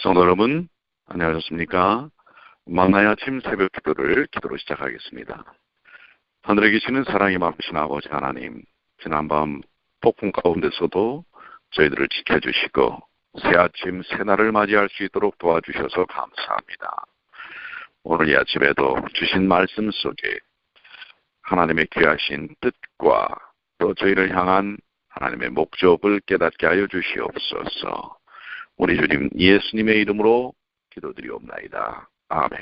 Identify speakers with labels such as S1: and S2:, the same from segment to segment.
S1: 성도 여러분, 안녕하셨습니까? 만나의 아침 새벽 기도로 시작하겠습니다. 하늘에 계시는 사랑이 많으신 아버지 하나님, 지난밤 폭풍 가운데서도 저희들을 지켜주시고 새 아침 새날을 맞이할 수 있도록 도와주셔서 감사합니다. 오늘 이 아침에도 주신 말씀 속에 하나님의 귀하신 뜻과 또 저희를 향한 하나님의 목적을 깨닫게 하여 주시옵소서. 우리 주님 예수님의 이름으로 기도드리옵나이다. 아멘.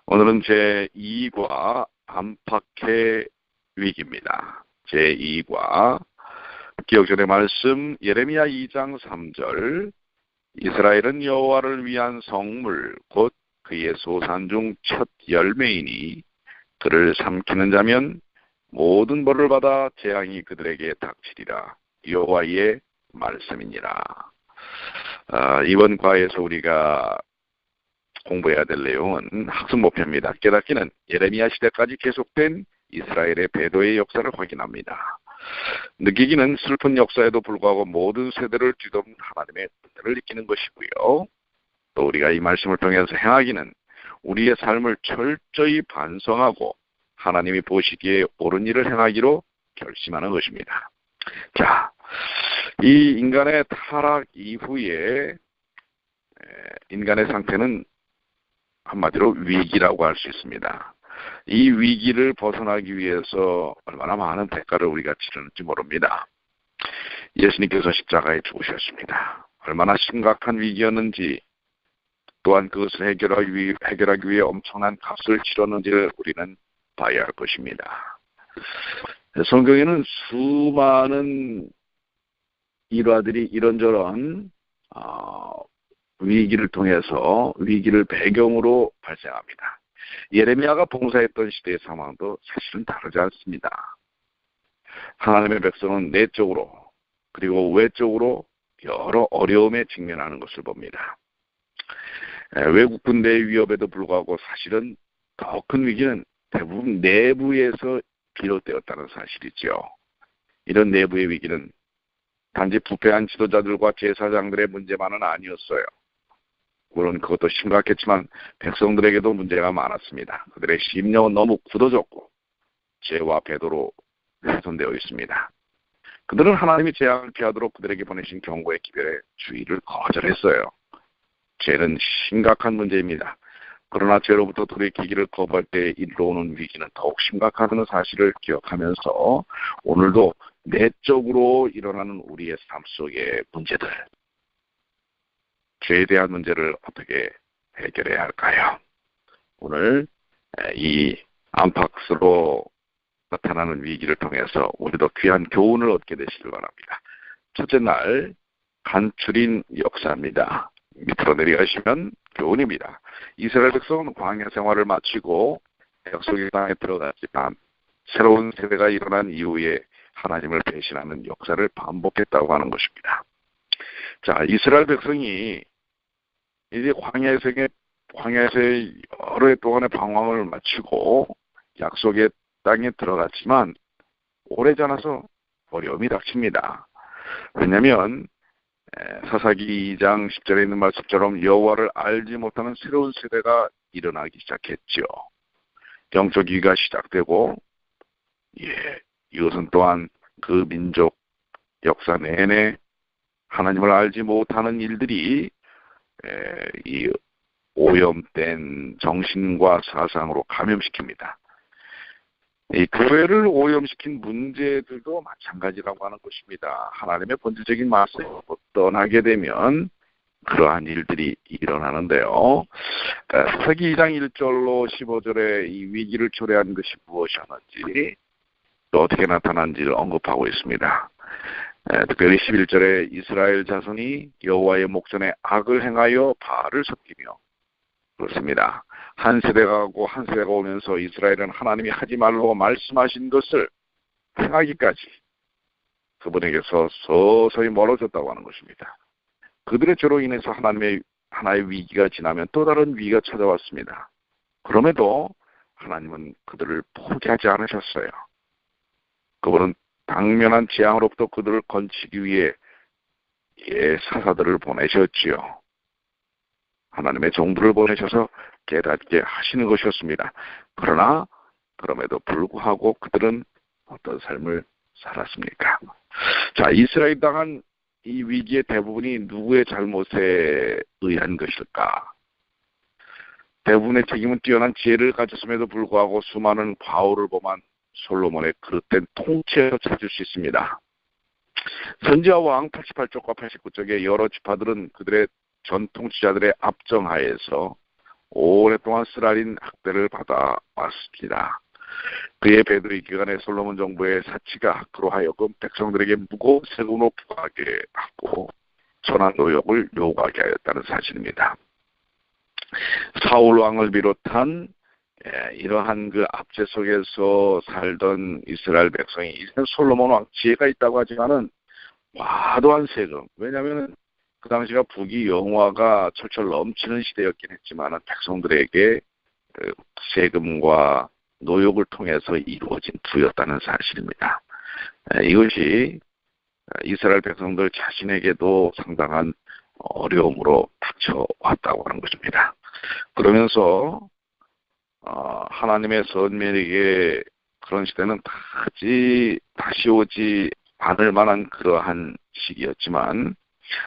S1: 오늘은 제2과 안팎의 위기입니다. 제2과 기억전의 말씀 예레미야 2장 3절 이스라엘은 여호와를 위한 성물 곧 그의 소산 중 첫 열매이니 그를 삼키는 자면 모든 벌을 받아 재앙이 그들에게 닥치리라. 여호와의 말씀이니라. 이번 과에서 우리가 공부해야 될 내용은 학습 목표입니다. 깨닫기는 예레미야 시대까지 계속된 이스라엘의 배도의 역사를 확인합니다. 느끼기는 슬픈 역사에도 불구하고 모든 세대를 뒤덮는 하나님의 은혜를 느끼는 것이고요. 또 우리가 이 말씀을 통해서 행하기는 우리의 삶을 철저히 반성하고 하나님이 보시기에 옳은 일을 행하기로 결심하는 것입니다. 자, 이 인간의 타락 이후에 인간의 상태는 한마디로 위기라고 할 수 있습니다. 이 위기를 벗어나기 위해서 얼마나 많은 대가를 우리가 치르는지 모릅니다. 예수님께서 십자가에 죽으셨습니다. 얼마나 심각한 위기였는지 또한 그것을 해결하기 위해 엄청난 값을 치렀는지를 우리는 봐야 할 것입니다. 성경에는 수많은 일화들이 이런저런 위기를 통해서 위기를 배경으로 발생합니다. 예레미야가 봉사했던 시대의 상황도 사실은 다르지 않습니다. 하나님의 백성은 내적으로 그리고 외적으로 여러 어려움에 직면하는 것을 봅니다. 외국 군대의 위협에도 불구하고 사실은 더 큰 위기는 대부분 내부에서 비롯되었다는 사실이죠. 이런 내부의 위기는 단지 부패한 지도자들과 제사장들의 문제만은 아니었어요. 물론 그것도 심각했지만 백성들에게도 문제가 많았습니다. 그들의 심령은 너무 굳어졌고 죄와 배도로 훼손되어 있습니다. 그들은 하나님이 재앙을 피하도록 그들에게 보내신 경고의 기별에 주의를 거절했어요. 죄는 심각한 문제입니다. 그러나 죄로부터 돌이키기를 거부할 때 이르러오는 위기는 더욱 심각하다는 사실을 기억하면서 오늘도 내적으로 일어나는 우리의 삶 속의 문제들, 죄에 대한 문제를 어떻게 해결해야 할까요? 오늘 이 안팎으로 나타나는 위기를 통해서 우리도 귀한 교훈을 얻게 되시길 바랍니다. 첫째 날, 간추린 역사입니다. 밑으로 내려가시면 교훈입니다. 이스라엘 백성은 광야 생활을 마치고 약속의 땅에 들어갔지만 새로운 세대가 일어난 이후에 하나님을 배신하는 역사를 반복했다고 하는 것입니다. 자, 이스라엘 백성이 이제 광야에서 여러 해 동안의 방황을 마치고 약속의 땅에 들어갔지만 오래 지나서 어려움이 닥칩니다. 왜냐하면 사사기 2장 10절에 있는 말씀처럼 여호와를 알지 못하는 새로운 세대가 일어나기 시작했죠. 영적 위기가 시작되고 이것은 또한 그 민족 역사 내내 하나님을 알지 못하는 일들이 이 오염된 정신과 사상으로 감염시킵니다. 이 교회를 오염시킨 문제들도 마찬가지라고 하는 것입니다. 하나님의 본질적인 말씀을 떠나게 되면 그러한 일들이 일어나는데요. 사사기 2장 1절로 15절에 이 위기를 초래한 것이 무엇이었는지 또 어떻게 나타난지를 언급하고 있습니다. 특별히 11절에 이스라엘 자손이 여호와의 목전에 악을 행하여 바알을 섬기며 그렇습니다. 한 세대가 가고 한 세대가 오면서 이스라엘은 하나님이 하지 말라고 말씀하신 것을 행하기까지 그분에게서 서서히 멀어졌다고 하는 것입니다. 그들의 죄로 인해서 하나의 위기가 지나면 또 다른 위기가 찾아왔습니다. 그럼에도 하나님은 그들을 포기하지 않으셨어요. 그분은 당면한 재앙으로부터 그들을 건지기 위해 사사들을 보내셨지요. 하나님의 정부를 보내셔서 깨닫게 하시는 것이었습니다. 그러나 그럼에도 불구하고 그들은 어떤 삶을 살았습니까? 자, 이스라엘 당한 이 위기의 대부분이 누구의 잘못에 의한 것일까? 대부분의 책임은 뛰어난 지혜를 가졌음에도 불구하고 수많은 과오를 범한 솔로몬의 그릇된 통치에서 찾을 수 있습니다. 선지와 왕 88쪽과 89쪽의 여러 지파들은 그들의 전통치자들의 압정하에서 오랫동안 쓰라린 학대를 받아왔습니다. 그의 배도의 기간에 솔로몬 정부의 사치가 그로 하여금 백성들에게 무거운 세금으로 부과하게 하고 천한 노역을 요구하게 하였다는 사실입니다. 사울 왕을 비롯한 이러한 그 압제 속에서 살던 이스라엘 백성이 이제는 솔로몬 왕 지혜가 있다고 하지만은 과도한 세금, 왜냐하면 그 당시가 북이 영화가 철철 넘치는 시대였긴 했지만 백성들에게 세금과 노역을 통해서 이루어진 부였다는 사실입니다. 이것이 이스라엘 백성들 자신에게도 상당한 어려움으로 닥쳐왔다고 하는 것입니다. 그러면서 하나님의 선민에게 그런 시대는 다시 오지 않을 만한 그러한 시기였지만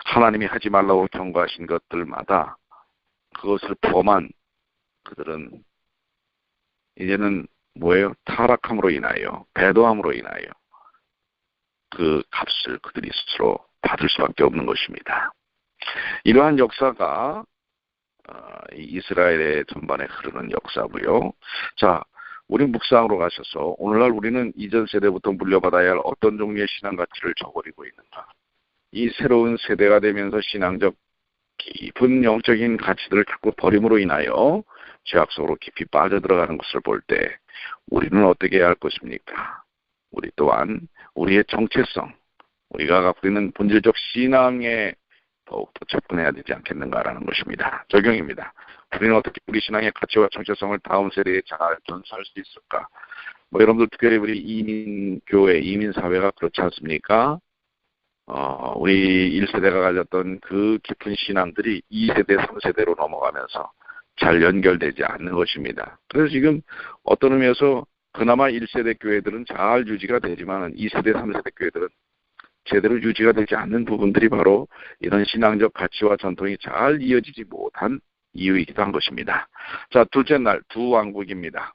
S1: 하나님이 하지 말라고 경고하신 것들마다 그것을 범한 그들은 이제는 뭐예요? 타락함으로 인하여, 배도함으로 인하여 그 값을 그들이 스스로 받을 수밖에 없는 것입니다. 이러한 역사가 이스라엘의 전반에 흐르는 역사고요. 자, 우리 묵상으로 가셔서 오늘날 우리는 이전 세대부터 물려받아야 할 어떤 종류의 신앙 가치를 저버리고 있는가? 이 새로운 세대가 되면서 신앙적 깊은 영적인 가치들을 자꾸 버림으로 인하여 죄악 속으로 깊이 빠져들어가는 것을 볼 때 우리는 어떻게 해야 할 것입니까? 우리 또한 우리의 정체성, 우리가 갖고 있는 본질적 신앙에 더욱더 접근해야 되지 않겠는가라는 것입니다. 적용입니다. 우리는 어떻게 우리 신앙의 가치와 정체성을 다음 세대에 잘 전수할 수 있을까? 여러분들 특별히 우리 이민교회, 이민사회가 그렇지 않습니까? 우리 1세대가 가졌던 그 깊은 신앙들이 2세대, 3세대로 넘어가면서 잘 연결되지 않는 것입니다. 그래서 지금 어떤 의미에서 그나마 1세대 교회들은 잘 유지가 되지만 2세대, 3세대 교회들은 제대로 유지가 되지 않는 부분들이 바로 이런 신앙적 가치와 전통이 잘 이어지지 못한 이유이기도 한 것입니다. 자, 둘째 날 두 왕국입니다.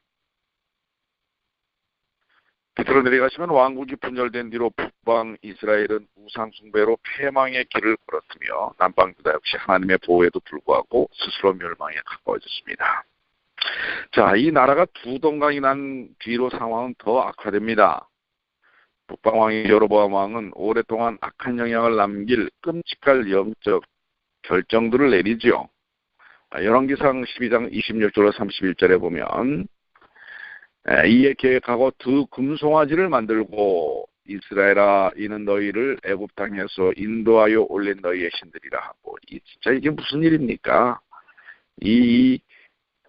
S1: 밑으로 내려가시면 왕국이 분열된 뒤로 북방 이스라엘은 우상 숭배로 패망의 길을 걸었으며 남방 유다 역시 하나님의 보호에도 불구하고 스스로 멸망에 가까워졌습니다. 자, 이 나라가 두 동강이 난 뒤로 상황은 더 악화됩니다. 북방 왕이 여로보암 왕은 오랫동안 악한 영향을 남길 끔찍할 영적 결정들을 내리죠. 열왕기상 12장 26절로 31절에 보면 이에 계획하고 두 금송아지를 만들고 이스라엘아 이는 너희를 애굽 땅에서 인도하여 올린 너희의 신들이라 하고 진짜 이게 무슨 일입니까? 이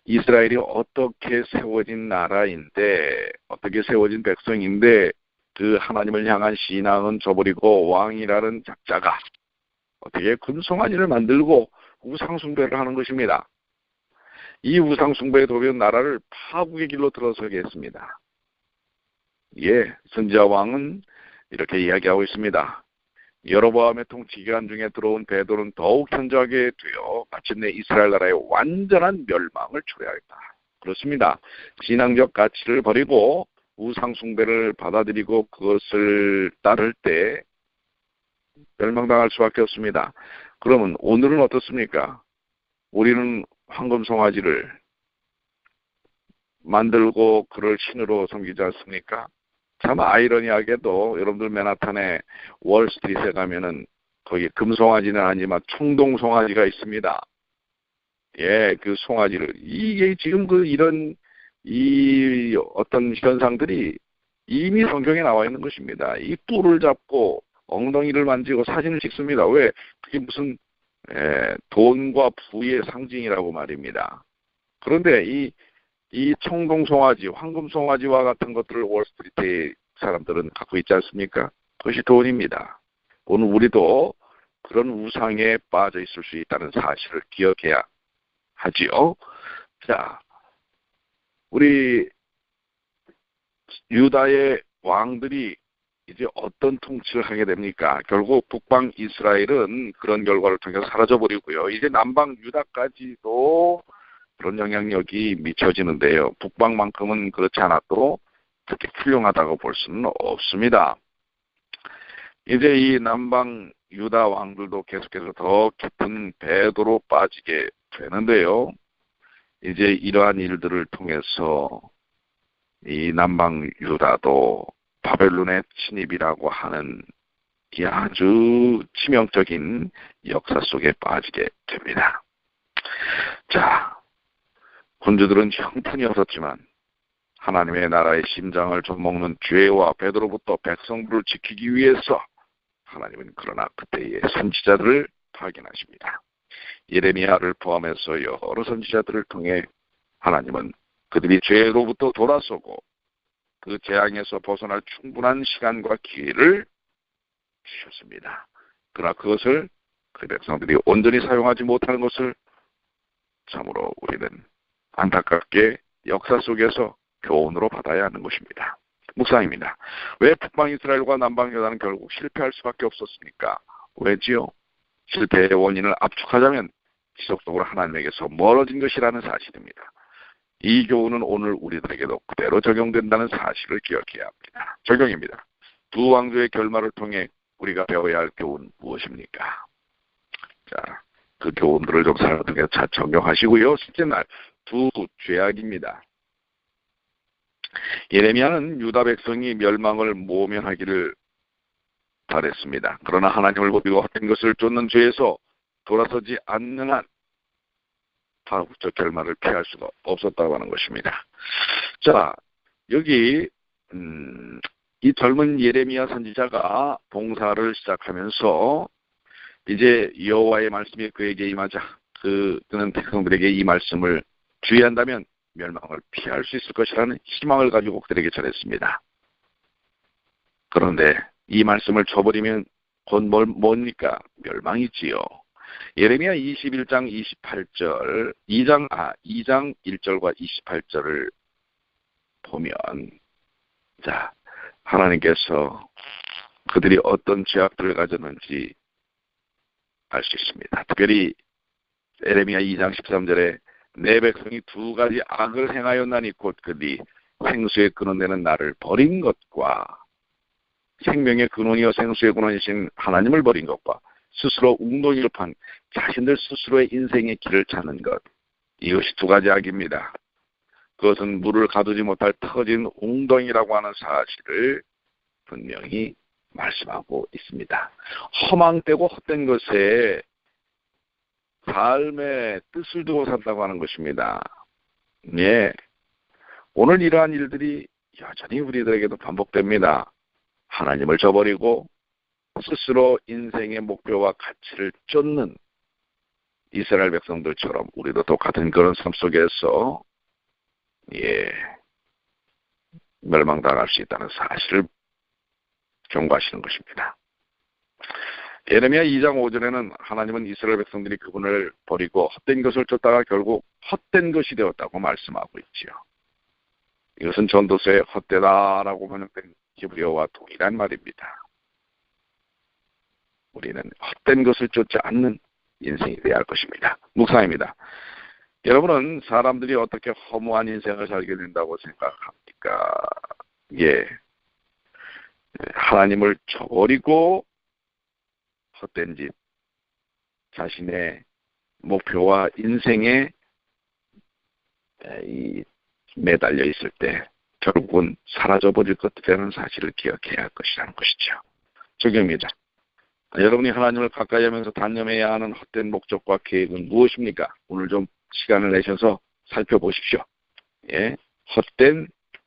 S1: 이스라엘이 어떻게 세워진 나라인데 어떻게 세워진 백성인데 그 하나님을 향한 신앙은 저버리고 왕이라는 작자가 어떻게 금송아지를 만들고 우상숭배를 하는 것입니다. 이 우상숭배에 도변 나라를 파국의 길로 들어서게 했습니다. 예, 선지자 왕은 이렇게 이야기하고 있습니다. 여로보암의 통치 기간 중에 들어온 배도는 더욱 현저하게 되어 마침내 이스라엘 나라의 완전한 멸망을 초래하였다. 그렇습니다. 신앙적 가치를 버리고 우상숭배를 받아들이고 그것을 따를 때 멸망당할 수밖에 없습니다. 그러면 오늘은 어떻습니까? 우리는 황금송아지를 만들고 그를 신으로 섬기지 않습니까? 참 아이러니하게도 여러분들 맨하탄에 월스트리트에 가면은 거기 금송아지는 아니지만 청동송아지가 있습니다. 예, 그 송아지를 이게 지금 이런 이 어떤 현상들이 이미 성경에 나와 있는 것입니다. 이 뿔을 잡고 엉덩이를 만지고 사진을 찍습니다. 왜? 그게 무슨 돈과 부의 상징이라고 말입니다. 그런데 이 청동송아지, 황금송아지와 같은 것들을 월스트리트의 사람들은 갖고 있지 않습니까? 그것이 돈입니다. 오늘 우리도 그런 우상에 빠져 있을 수 있다는 사실을 기억해야 하지요. 자, 우리 유다의 왕들이 이제 어떤 통치를 하게 됩니까? 결국 북방 이스라엘은 그런 결과를 통해서 사라져버리고요. 이제 남방 유다까지도 그런 영향력이 미쳐지는데요. 북방만큼은 그렇지 않아도 그렇게 훌륭하다고 볼 수는 없습니다. 이제 이 남방 유다 왕들도 계속해서 더 깊은 배도로 빠지게 되는데요. 이제 이러한 일들을 통해서 이 남방 유다도 바벨론의 침입이라고 하는 이 아주 치명적인 역사 속에 빠지게 됩니다. 자, 군주들은 형편이 없었지만 하나님의 나라의 심장을 좀먹는 죄와 배도로부터 백성들을 지키기 위해서 하나님은 그러나 그때의 선지자들을 파견하십니다. 예레미야를 포함해서 여러 선지자들을 통해 하나님은 그들이 죄로부터 돌아서고 그 재앙에서 벗어날 충분한 시간과 기회를 주셨습니다. 그러나 그것을 그 백성들이 온전히 사용하지 못하는 것을 참으로 우리는 안타깝게 역사 속에서 교훈으로 받아야 하는 것입니다. 묵상입니다. 왜 북방 이스라엘과 남방 유다는 결국 실패할 수밖에 없었습니까? 왜지요? 실패의 원인을 압축하자면 지속적으로 하나님에게서 멀어진 것이라는 사실입니다. 이 교훈은 오늘 우리들에게도 그대로 적용된다는 사실을 기억해야 합니다. 적용입니다. 두 왕조의 결말을 통해 우리가 배워야 할 교훈 무엇입니까? 자, 그 교훈들을 좀 살펴보게 잘 적용하시고요. 실제 날 두 죄악입니다. 예레미야는 유다 백성이 멸망을 모면하기를 바랬습니다. 그러나 하나님을 버리고 헛된 것을 쫓는 죄에서 돌아서지 않는 한 파국적 결말을 피할 수가 없었다고 하는 것입니다. 자, 여기 이 젊은 예레미야 선지자가 봉사를 시작하면서 이제 여호와의 말씀이 그에게 임하자 그는 백성들에게 이 말씀을 주의한다면 멸망을 피할 수 있을 것이라는 희망을 가지고 그들에게 전했습니다. 그런데 이 말씀을 줘버리면 곧 뭡니까? 멸망이지요. 예레미야 21장 28절, 2장 1절과 28절을 보면, 자, 하나님께서 그들이 어떤 죄악들을 가졌는지 알 수 있습니다. 특별히 예레미야 2장 13절에 내 백성이 두 가지 악을 행하였나니 곧 그들이 생수의 근원되는 나를 버린 것과 생명의 근원이요 생수의 근원이신 하나님을 버린 것과 스스로 웅덩이를 판 자신들 스스로의 인생의 길을 찾는 것, 이것이 두 가지 악입니다. 그것은 물을 가두지 못할 터진 웅덩이라고 하는 사실을 분명히 말씀하고 있습니다. 허망되고 헛된 것에 삶의 뜻을 두고 산다고 하는 것입니다. 예. 오늘 이러한 일들이 여전히 우리들에게도 반복됩니다. 하나님을 저버리고 스스로 인생의 목표와 가치를 쫓는 이스라엘 백성들처럼 우리도 똑같은 그런 삶 속에서 멸망당할 수 있다는 사실을 경고하시는 것입니다. 예레미야 2장 5절에는 하나님은 이스라엘 백성들이 그분을 버리고 헛된 것을 쫓다가 결국 헛된 것이 되었다고 말씀하고 있지요. 이것은 전도서에 헛되다라고 번역된 히브리어와 동일한 말입니다. 우리는 헛된 것을 쫓지 않는 인생이 되어야 할 것입니다. 묵상입니다. 여러분은 사람들이 어떻게 허무한 인생을 살게 된다고 생각합니까? 하나님을 저버리고 헛된 짓, 자신의 목표와 인생에 매달려 있을 때 결국은 사라져버릴 것이라는 사실을 기억해야 할 것이라는 것이죠. 적용입니다. 여러분이 하나님을 가까이 하면서 단념해야 하는 헛된 목적과 계획은 무엇입니까? 오늘 좀 시간을 내셔서 살펴보십시오. 헛된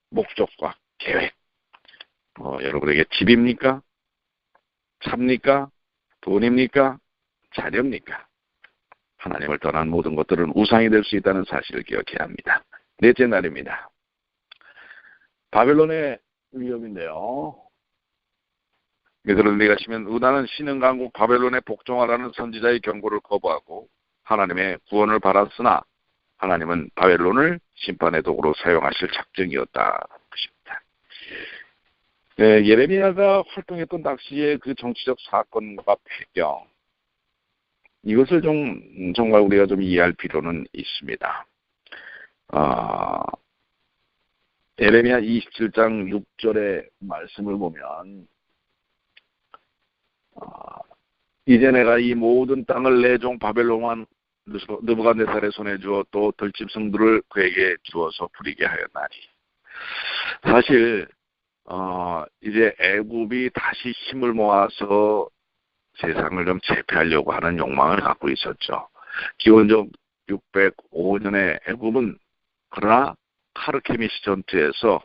S1: 목적과 계획. 여러분에게 집입니까? 차입니까? 돈입니까? 자녀입니까? 하나님을 떠난 모든 것들은 우상이 될 수 있다는 사실을 기억해야 합니다. 넷째 날입니다. 바벨론의 위협인데요. 그들은 가시면 의나는 신흥 강국 바벨론에 복종하라는 선지자의 경고를 거부하고 하나님의 구원을 받았으나 하나님은 바벨론을 심판의 도구로 사용하실 작정이었다. 것입니다. 네, 예레미야가 활동했던 당시의 그 정치적 사건과 배경, 이것을 정말 우리가 좀 이해할 필요는 있습니다. 예레미야 27장 6절의 말씀을 보면 이제 내가 이 모든 땅을 내 종 바벨론 왕 느부갓네살의 손에 주어 또 들짐승들을 그에게 주어서 부리게 하였나니. 사실 이제 애굽이 다시 힘을 모아서 세상을 좀 제패하려고 하는 욕망을 갖고 있었죠. 기원적 605년에 애굽은 그러나 카르케미시 전투에서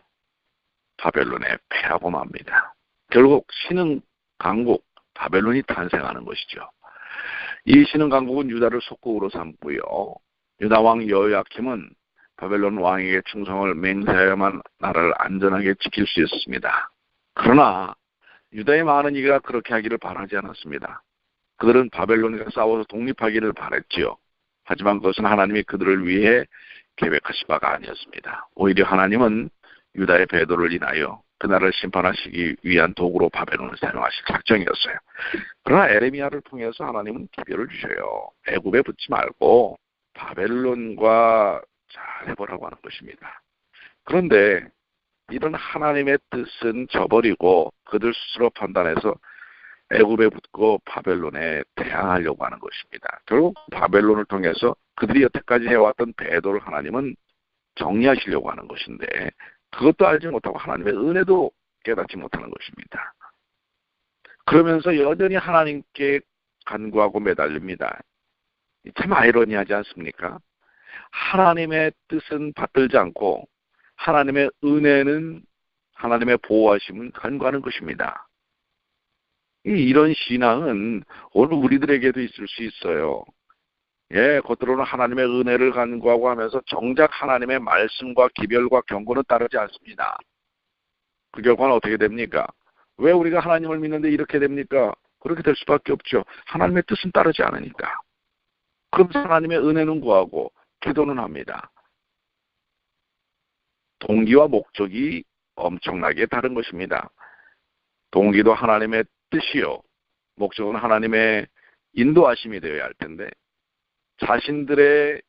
S1: 바벨론에 패하고 맙니다. 결국 신흥 강국 바벨론이 탄생하는 것이죠. 이 신흥 강국은 유다를 속국으로 삼고요. 유다 왕 여호야킴은 바벨론 왕에게 충성을 맹세해야만 나라를 안전하게 지킬 수 있었습니다. 그러나 유다의 많은 이가 그렇게 하기를 바라지 않았습니다. 그들은 바벨론과 싸워서 독립하기를 바랬지요. 하지만 그것은 하나님이 그들을 위해 계획하신 바가 아니었습니다. 오히려 하나님은 유다의 배도를 인하여 그 나라를 심판하시기 위한 도구로 바벨론을 사용하실 작정이었어요. 그러나 에레미야를 통해서 하나님은 기별을 주셔요. 애굽에 붙지 말고 바벨론과 잘 해보라고 하는 것입니다. 그런데 이런 하나님의 뜻은 저버리고 그들 스스로 판단해서 애굽에 붙고 바벨론에 대항하려고 하는 것입니다. 결국 바벨론을 통해서 그들이 여태까지 해왔던 배도를 하나님은 정리하시려고 하는 것인데 그것도 알지 못하고 하나님의 은혜도 깨닫지 못하는 것입니다. 그러면서 여전히 하나님께 간구하고 매달립니다. 참 아이러니하지 않습니까? 하나님의 뜻은 받들지 않고 하나님의 은혜는 하나님의 보호하심은 간구하는 것입니다. 이런 신앙은 오늘 우리들에게도 있을 수 있어요. 예, 겉으로는 하나님의 은혜를 간구하고 하면서 정작 하나님의 말씀과 기별과 경고는 따르지 않습니다. 그 결과는 어떻게 됩니까? 왜 우리가 하나님을 믿는데 이렇게 됩니까? 그렇게 될 수밖에 없죠. 하나님의 뜻은 따르지 않으니까. 그러면서 하나님의 은혜는 구하고 기도는 합니다. 동기와 목적이 엄청나게 다른 것입니다. 동기도 하나님의 뜻이요. 목적은 하나님의 인도하심이 되어야 할 텐데 자신들의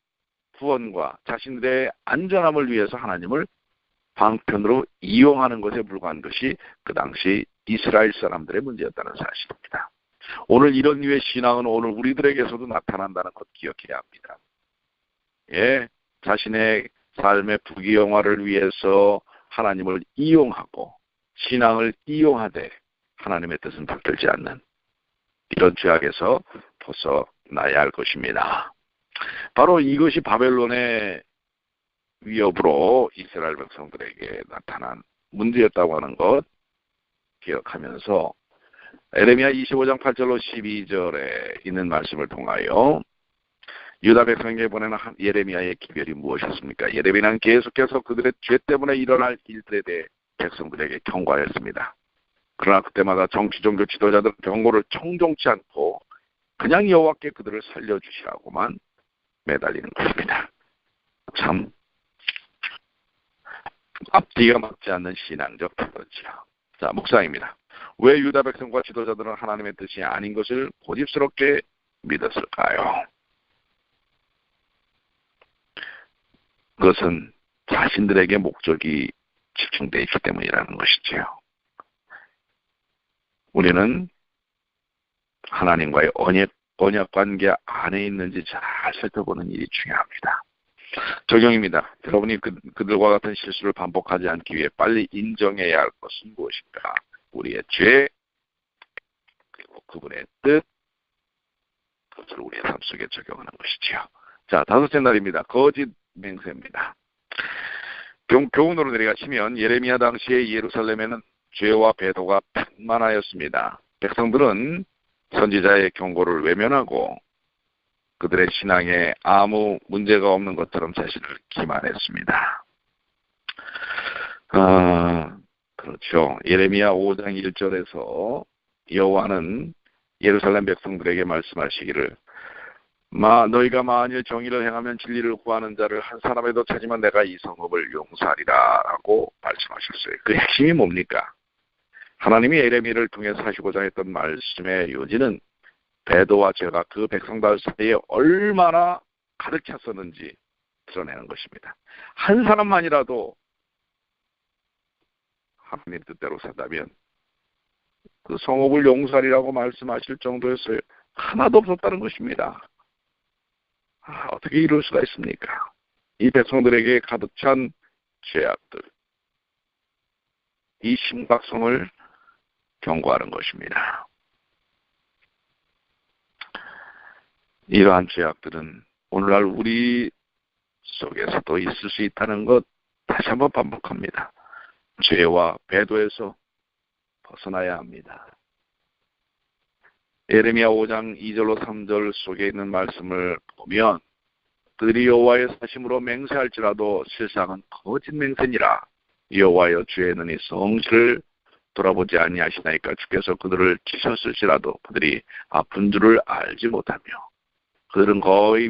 S1: 구원과 자신들의 안전함을 위해서 하나님을 방편으로 이용하는 것에 불과한 것이 그 당시 이스라엘 사람들의 문제였다는 사실입니다. 오늘 이런 류의 신앙은 오늘 우리들에게서도 나타난다는 것 기억해야 합니다. 예, 자신의 삶의 부귀영화를 위해서 하나님을 이용하고 신앙을 이용하되 하나님의 뜻은 받들지 않는 이런 죄악에서 벗어나야 할 것입니다. 바로 이것이 바벨론의 위협으로 이스라엘 백성들에게 나타난 문제였다고 하는 것 기억하면서 에레미야 25장 8절로 12절에 있는 말씀을 통하여 유다 백성에게 보내는 예레미야의 기별이 무엇이었습니까? 예레미야는 계속해서 그들의 죄 때문에 일어날 일들에 대해 백성들에게 경고하였습니다. 그러나 그때마다 정치 종교 지도자들은 경고를 청종치 않고 그냥 여호와께 그들을 살려주시라고만 매달리는 것입니다. 참 앞뒤가 맞지 않는 신앙적 태도지요. 자, 묵상입니다. 왜 유다 백성과 지도자들은 하나님의 뜻이 아닌 것을 고집스럽게 믿었을까요? 그것은 자신들에게 목적이 집중되어 있기 때문이라는 것이지요. 우리는 하나님과의 언약 관계 안에 있는지 잘 살펴보는 일이 중요합니다. 적용입니다. 여러분이 그들과 같은 실수를 반복하지 않기 위해 빨리 인정해야 할 것은 무엇인가? 우리의 죄, 그리고 그분의 뜻, 그것을 우리의 삶 속에 적용하는 것이지요. 자, 다섯째 날입니다. 거짓 맹세입니다. 교훈으로 내려가시면 예레미야 당시에 예루살렘에는 죄와 배도가 백만하였습니다. 백성들은 선지자의 경고를 외면하고 그들의 신앙에 아무 문제가 없는 것처럼 자신을 기만했습니다. 그렇죠. 예레미야 5장 1절에서 여호와는 예루살렘 백성들에게 말씀하시기를 너희가 만일 정의를 행하면 진리를 구하는 자를 한 사람에도 찾으면 내가 이 성읍을 용서하리라 라고 말씀하셨어요. 그 핵심이 뭡니까? 하나님이 예레미야를 통해서 하시고자 했던 말씀의 요지는 배도와 죄가 그 백성들 사이에 얼마나 가득 찼었는지 드러내는 것입니다. 한 사람만이라도 하나님 뜻대로 산다면 그 성읍을 용서하리라고 말씀하실 정도였어요. 하나도 없었다는 것입니다. 어떻게 이럴 수가 있습니까? 이 백성들에게 가득 찬 죄악들, 이 심각성을 경고하는 것입니다. 이러한 죄악들은 오늘날 우리 속에서도 있을 수 있다는 것 다시 한번 반복합니다. 죄와 배도에서 벗어나야 합니다. 예레미야 5장 2절로 3절 속에 있는 말씀을 보면 그들이 여호와의 사심으로 맹세할지라도 실상은 거짓 맹세니라. 여호와여 주의 눈이 성실을 돌아보지 아니하시나이까 주께서 그들을 치셨을지라도 그들이 아픈 줄을 알지 못하며 그들은 거의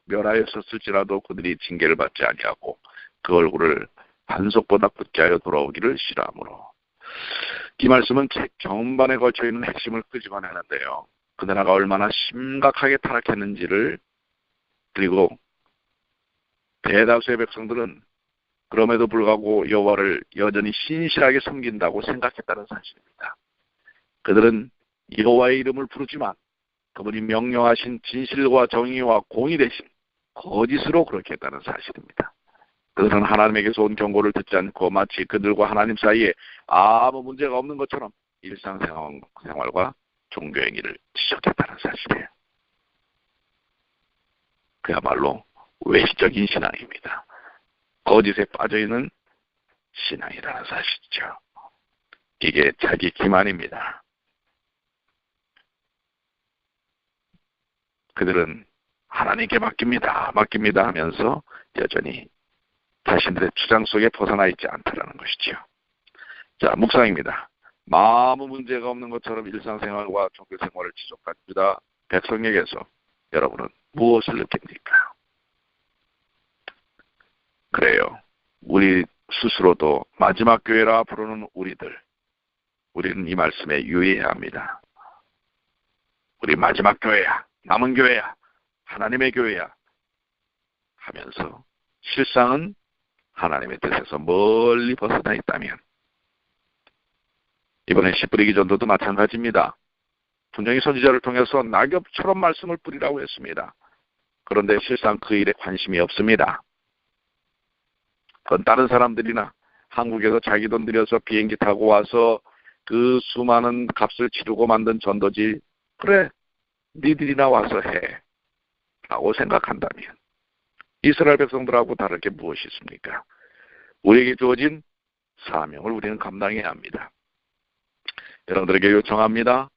S1: 멸하였을지라도 그들이 징계를 받지 아니하고 그 얼굴을 반석보다 굳게 하여 돌아오기를 싫어하므로. 이 말씀은 책 전반에 걸쳐 있는 핵심을 끄집어내는데요. 그 나라가 얼마나 심각하게 타락했는지를, 그리고 대다수의 백성들은 그럼에도 불구하고 여호와를 여전히 신실하게 섬긴다고 생각했다는 사실입니다. 그들은 여호와의 이름을 부르지만 그분이 명령하신 진실과 정의와 공의 대신 거짓으로 그렇게 했다는 사실입니다. 그들은 하나님에게서 온 경고를 듣지 않고 마치 그들과 하나님 사이에 아무 문제가 없는 것처럼 일상생활과 종교행위를 지적했다는 사실이에요. 그야말로 외식적인 신앙입니다. 거짓에 빠져있는 신앙이라는 사실이죠. 이게 자기 기만입니다. 그들은 하나님께 맡깁니다 하면서 여전히 자신들의 주장 속에 벗어나 있지 않다라는 것이죠. 자, 묵상입니다. 아무 문제가 없는 것처럼 일상생활과 종교생활을 지속한 유다 백성에게서 여러분은 무엇을 느낍니까? 그래요. 우리 스스로도 마지막 교회라 부르는 우리는 이 말씀에 유의해야 합니다. 우리 마지막 교회야, 남은 교회야, 하나님의 교회야 하면서 실상은 하나님의 뜻에서 멀리 벗어나 있다면, 이번에 씨 뿌리기 전도도 마찬가지입니다. 분명히 선지자를 통해서 낙엽처럼 말씀을 뿌리라고 했습니다. 그런데 실상 그 일에 관심이 없습니다. 그건 다른 사람들이나 한국에서 자기 돈 들여서 비행기 타고 와서 그 수많은 값을 치르고 만든 전도지, 그래 니들이나 와서 해 라고 생각한다면 이스라엘 백성들하고 다를 게 무엇이 있습니까? 우리에게 주어진 사명을 우리는 감당해야 합니다. 여러분들에게 요청합니다.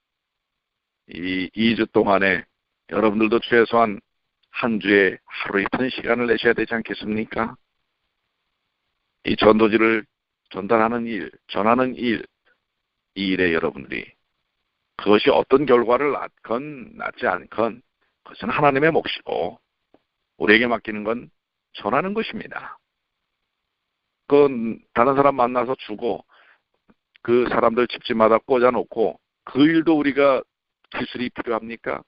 S1: 이 2주 동안에 여러분들도 최소한 한 주에 하루 이틀 시간을 내셔야 되지 않겠습니까? 이 전도지를 전달하는 일, 전하는 일, 이 일에 여러분들이 그것이 어떤 결과를 낳건 낳지 않건 그것은 하나님의 몫이고 우리에게 맡기는 건 전하는 것입니다. 그건 다른 사람 만나서 주고 그 사람들 집집마다 꽂아놓고 그 일도 우리가 기술이 필요합니까?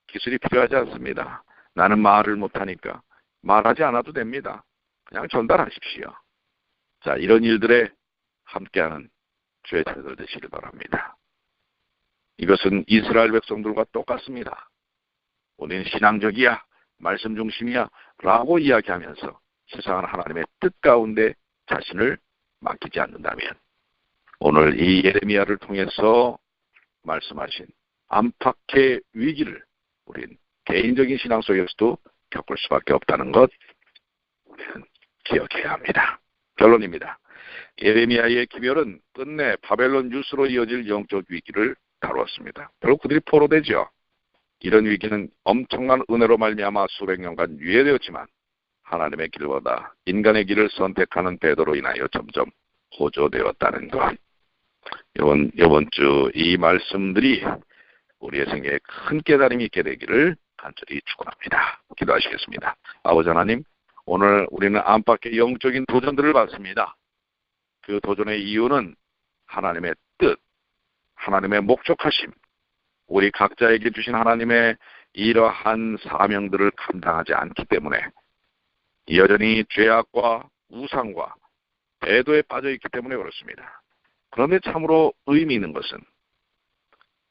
S1: 기술이 필요하지 않습니다. 나는 말을 못하니까 말하지 않아도 됩니다. 그냥 전달하십시오. 자, 이런 일들에 함께하는 주의 자녀들 되시길 바랍니다. 이것은 이스라엘 백성들과 똑같습니다. 우리는 신앙적이야, 말씀 중심이야 라고 이야기하면서 세상은 하나님의 뜻 가운데 자신을 맡기지 않는다면 오늘 이 예레미야를 통해서 말씀하신 안팎의 위기를 우린 개인적인 신앙 속에서도 겪을 수밖에 없다는 것 우리는 기억해야 합니다. 결론입니다. 예레미야의 기별은 끝내 바벨론 유수로 이어질 영적 위기를 다루었습니다. 결국 그들이 포로되죠. 이런 위기는 엄청난 은혜로 말미암아 수백 년간 유예되었지만 하나님의 길보다 인간의 길을 선택하는 배도로 인하여 점점 호조되었다는 것. 이번 주 이 말씀들이 우리의 생애에 큰 깨달음이 있게 되기를 간절히 축원합니다. 기도하시겠습니다. 아버지 하나님, 오늘 우리는 안팎의 영적인 도전들을 받습니다. 그 도전의 이유는 하나님의 뜻, 하나님의 목적하심, 우리 각자에게 주신 하나님의 이러한 사명들을 감당하지 않기 때문에 여전히 죄악과 우상과 배도에 빠져있기 때문에 그렇습니다. 그런데 참으로 의미 있는 것은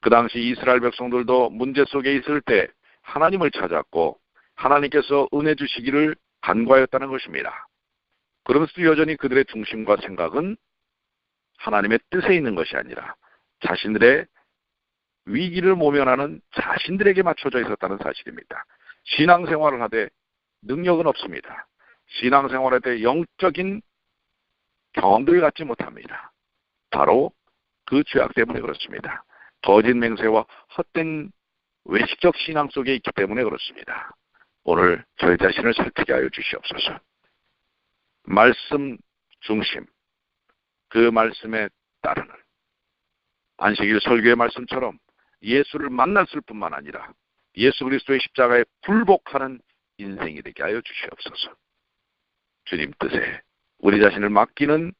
S1: 그 당시 이스라엘 백성들도 문제 속에 있을 때 하나님을 찾았고 하나님께서 은혜 주시기를 간구하였다는 것입니다. 그러면서도 여전히 그들의 중심과 생각은 하나님의 뜻에 있는 것이 아니라 자신들의 위기를 모면하는 자신들에게 맞춰져 있었다는 사실입니다. 신앙생활을 하되 능력은 없습니다. 신앙생활할 때 영적인 경험들을 갖지 못합니다. 바로 그 죄악 때문에 그렇습니다. 거짓 맹세와 헛된 외식적 신앙 속에 있기 때문에 그렇습니다. 오늘 저희 자신을 살피게 하여 주시옵소서. 말씀 중심, 그 말씀에 따르는 안식일 설교의 말씀처럼 예수를 만났을 뿐만 아니라 예수 그리스도의 십자가에 굴복하는 인생이 되게 하여 주시옵소서. 주님 뜻에 우리 자신을 맡기는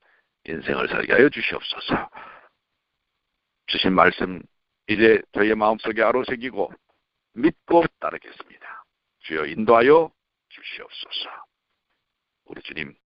S1: 인생을 살게 하여 주시옵소서. 주신 말씀 이제 저희의 마음속에 아로새기고 믿고 따르겠습니다. 주여 인도하여 주시옵소서. 우리 주님